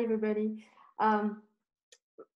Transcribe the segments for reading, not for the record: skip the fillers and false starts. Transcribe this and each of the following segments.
Hi, everybody. Um,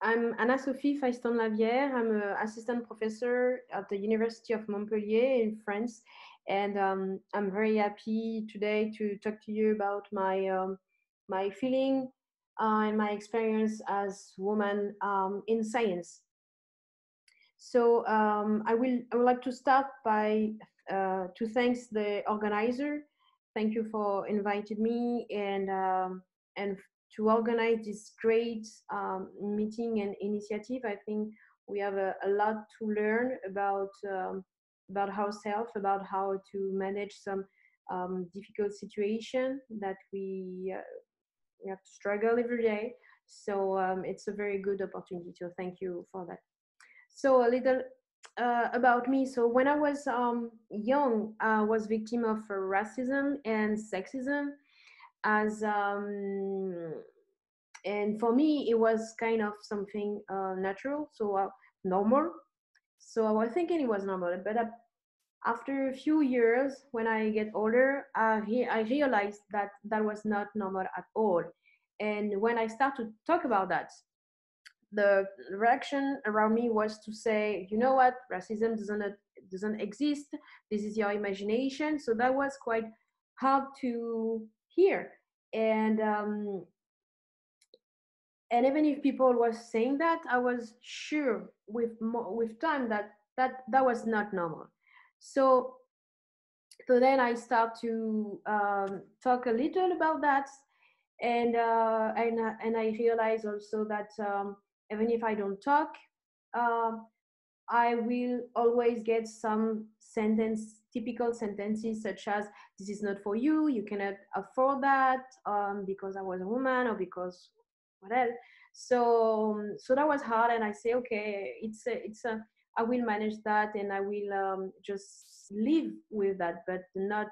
I'm Anna Sophie Feiston-Lavière. I'm an assistant professor at the University of Montpellier in France, and I'm very happy today to talk to you about my feeling and my experience as woman in science. I would like to start by to thanks the organizer. Thank you for inviting me and to organize this great meeting and initiative. I think we have a lot to learn about ourselves, about how to manage some difficult situation that we have to struggle every day. It's a very good opportunity. So thank you for that. So a little about me. So when I was young, I was victim of racism and sexism. As and for me, it was kind of something natural, so normal. So I was thinking it was normal, but after a few years, when I get older, I realized that that was not normal at all. And when I start to talk about that, the reaction around me was to say, you know what, racism doesn't exist. This is your imagination. So that was quite hard to hear. And um, and even if people was saying that, I was sure with time that that was not normal. So so then I start to talk a little about that, and I realize also that even if I don't talk, uh, I will always get some typical sentences such as "This is not for you. You cannot afford that because I was a woman or because what else." So that was hard, and I say, okay, it's a I will manage that, and I will just live with that, but not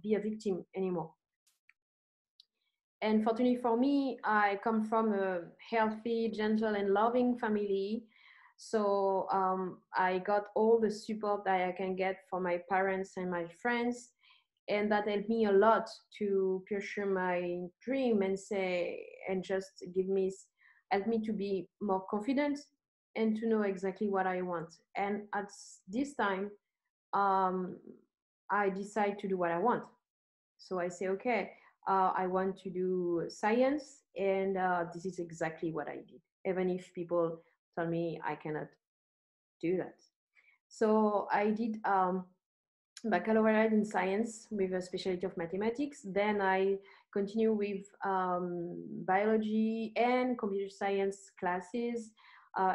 be a victim anymore. And fortunately for me, I come from a healthy, gentle, and loving family. So I got all the support that I can get from my parents and my friends. And that helped me a lot to pursue my dream and just help me to be more confident and to know exactly what I want. And at this time, um, I decide to do what I want. So I say, okay, I want to do science, and this is exactly what I did, even if people tell me I cannot do that. So I did baccalaureate in science with a specialty of mathematics. Then I continue with biology and computer science classes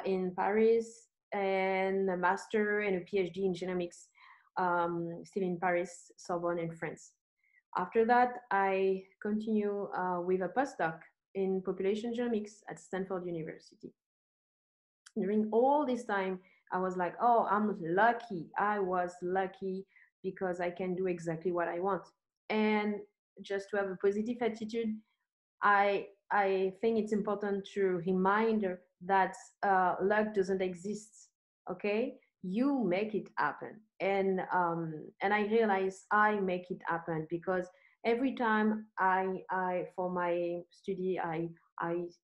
in Paris, and a master and a PhD in genomics, still in Paris, Sorbonne in France. After that, I continue with a postdoc in population genomics at Stanford University. During all this time, I was like, oh, I'm lucky. I was lucky because I can do exactly what I want. And just to have a positive attitude, I think it's important to remind that luck doesn't exist. Okay, you make it happen, and I realize I make it happen because every time I for my study I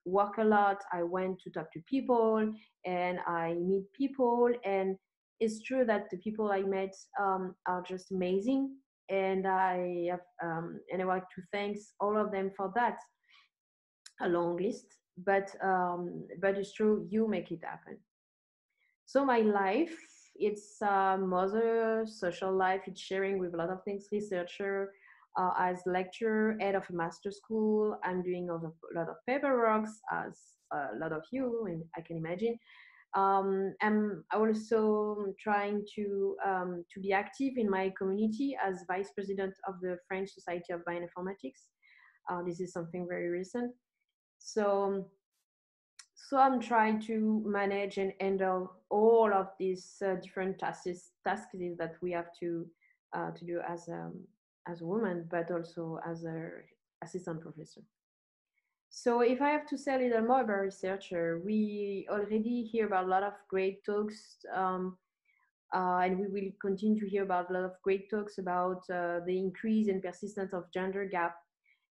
work a lot. I went to talk to people and I meet people, and it's true that the people I met are just amazing, and I want to thank all of them for that. A long list, but it's true, you make it happen. So my life, it's mother, social life, it's sharing with a lot of things, researcher, as lecturer, head of a master school. I'm doing a lot of paperwork as a lot of you, and I can imagine. I'm also trying to be active in my community as vice president of the French Society of Bioinformatics. This is something very recent. So so I'm trying to manage and handle all of these different tasks that we have to do as a woman, but also as a assistant professor. So if I have to say a little more about researcher, we already hear about a lot of great talks, and we will continue to hear about a lot of great talks about the increase and persistence of gender gap.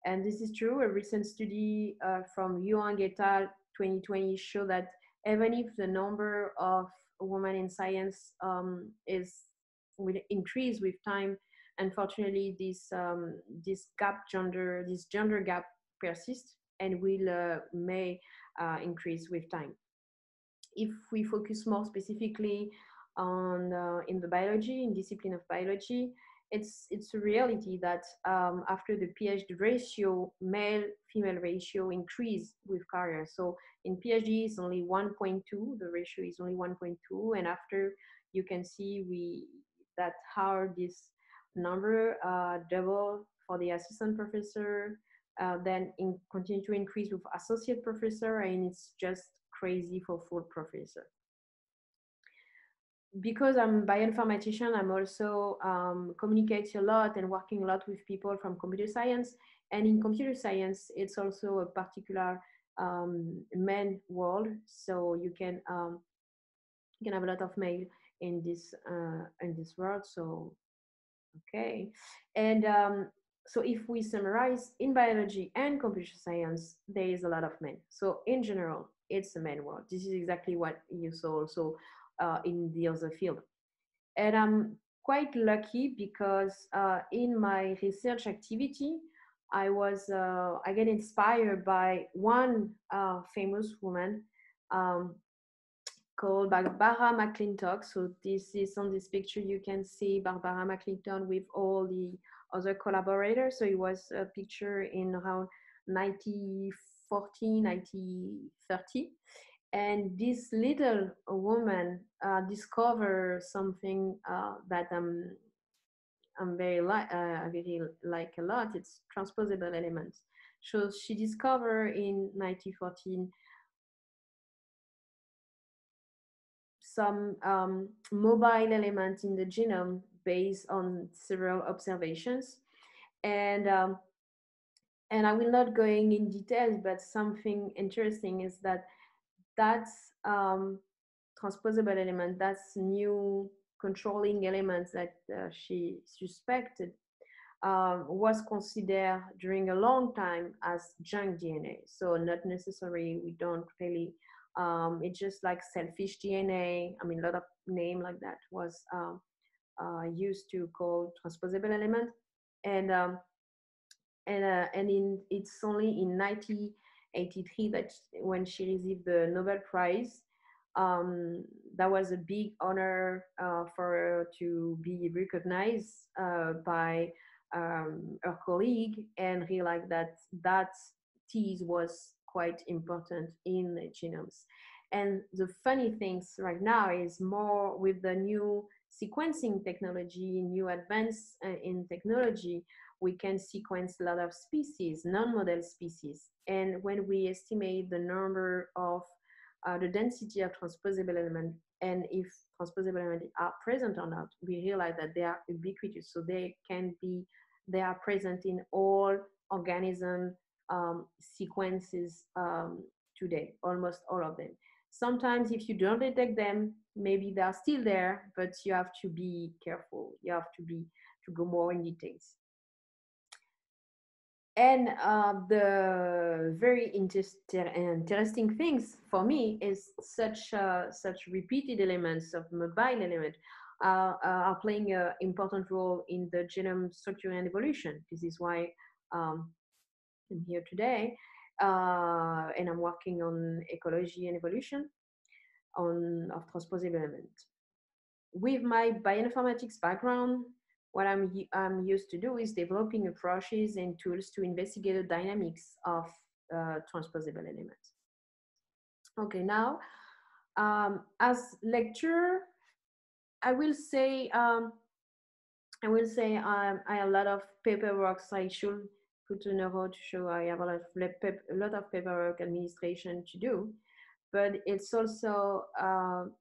And this is true. A recent study from Yuan et al. 2020 show that even if the number of women in science will increase with time, unfortunately, this gender gap persists and will may increase with time. If we focus more specifically on in the biology, in discipline of biology, it's a reality that after the PhD ratio, male female ratio increase with career. So in PhD, it's only 1.2. The ratio is only 1.2, and after you can see that how this number double for the assistant professor, then continue to increase with associate professor, and it's just crazy for full professor. Because I'm a bioinformatician, I'm also communicating a lot and working a lot with people from computer science. And in computer science, it's also a particular men world. So you can have a lot of male in this world. So okay, and so if we summarize, in biology and computer science, there is a lot of men. So in general, it's a men world. This is exactly what you saw also in the other field. And I'm quite lucky because in my research activity, I get inspired by one famous woman um, called Barbara McClintock. So this is on this picture, you can see Barbara McClintock with all the other collaborators. So it was a picture in around 1940, 1930. And this little woman discovered something that I'm very like a lot. It's transposable elements. So she discovered in 1914 some mobile elements in the genome based on several observations. And and I will not going in details, but something interesting is that that's transposable element, that's new controlling elements that she suspected was considered during a long time as junk DNA. So not necessary, we don't really, it's just like selfish DNA. I mean, a lot of name like that was used to call transposable element. And it's only in 1983 that when she received the Nobel Prize, that was a big honor for her to be recognized by her colleague, and realized that that tease was quite important in the genomes. And the funny things right now is more with the new sequencing technology, new advance in technology, we can sequence a lot of species, non-model species. And when we estimate the number of the density of transposable elements, and if transposable elements are present or not, we realize that they are ubiquitous. So they are present in all organism sequences today, almost all of them. Sometimes if you don't detect them, maybe they are still there, but you have to be careful. You have to go more in details. And the very interesting things for me is such repeated elements of mobile element are playing an important role in the genome structure and evolution. This is why I'm here today, and I'm working on ecology and evolution of transposable elements. With my bioinformatics background, what I'm used to do is developing approaches and tools to investigate the dynamics of transposable elements. Okay, now as lecturer, I will say I have a lot of paperwork. So I should put in a row to show I have a lot of paperwork administration to do, but it's also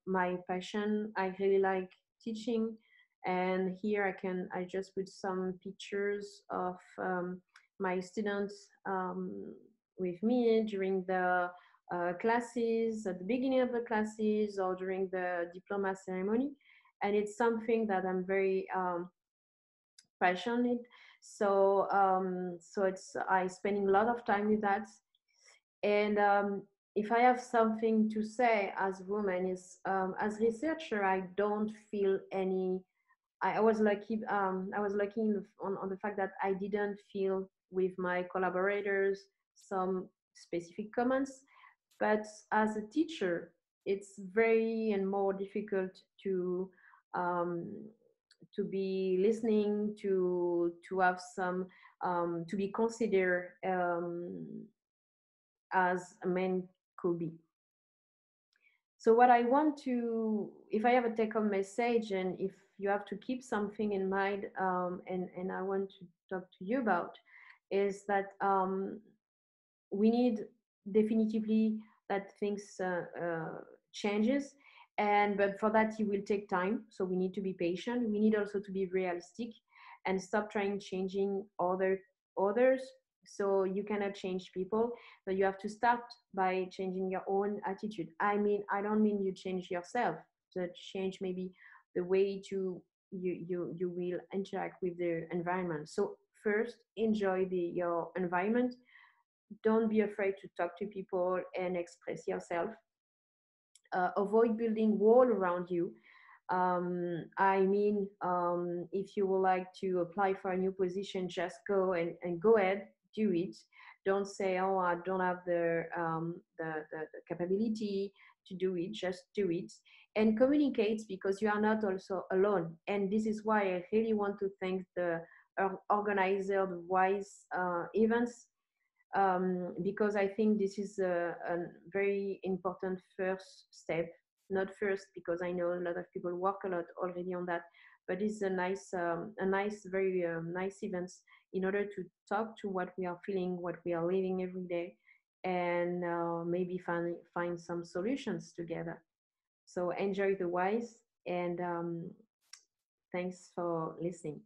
my passion. I really like teaching, and here I just put some pictures of my students with me during the classes, at the beginning of the classes, or during the diploma ceremony. And it's something that I'm very passionate. So so it's I spending a lot of time with that. And if I have something to say as a woman is, as researcher, I don't feel any. I was lucky. I was lucky on the fact that I didn't feel with my collaborators some specific comments. But as a teacher, it's very and more difficult um, to be listening, to have some, to be considered as a man could be. So what I want to, if I have a take home message, and if you have to keep something in mind, and I want to talk to you about, is that we need definitively that things changes, and but for that it will take time. So we need to be patient. We need also to be realistic and stop trying changing others. So you cannot change people, but you have to start by changing your own attitude. I mean, I don't mean you change yourself, but change maybe the way to you will interact with the environment. So first, enjoy your environment. Don't be afraid to talk to people and express yourself. Avoid building wall around you. I mean, if you would like to apply for a new position, just go and go ahead, do it. Don't say, oh, I don't have the capability to do it. Just do it and communicate, because you are not also alone. And this is why I really want to thank the organizer of WISE events, because I think this is a very important first step. Not first, because I know a lot of people work a lot already on that, but it's a nice, very nice events in order to talk to what we are feeling, what we are living every day, and maybe find some solutions together. So enjoy the WISE, and thanks for listening.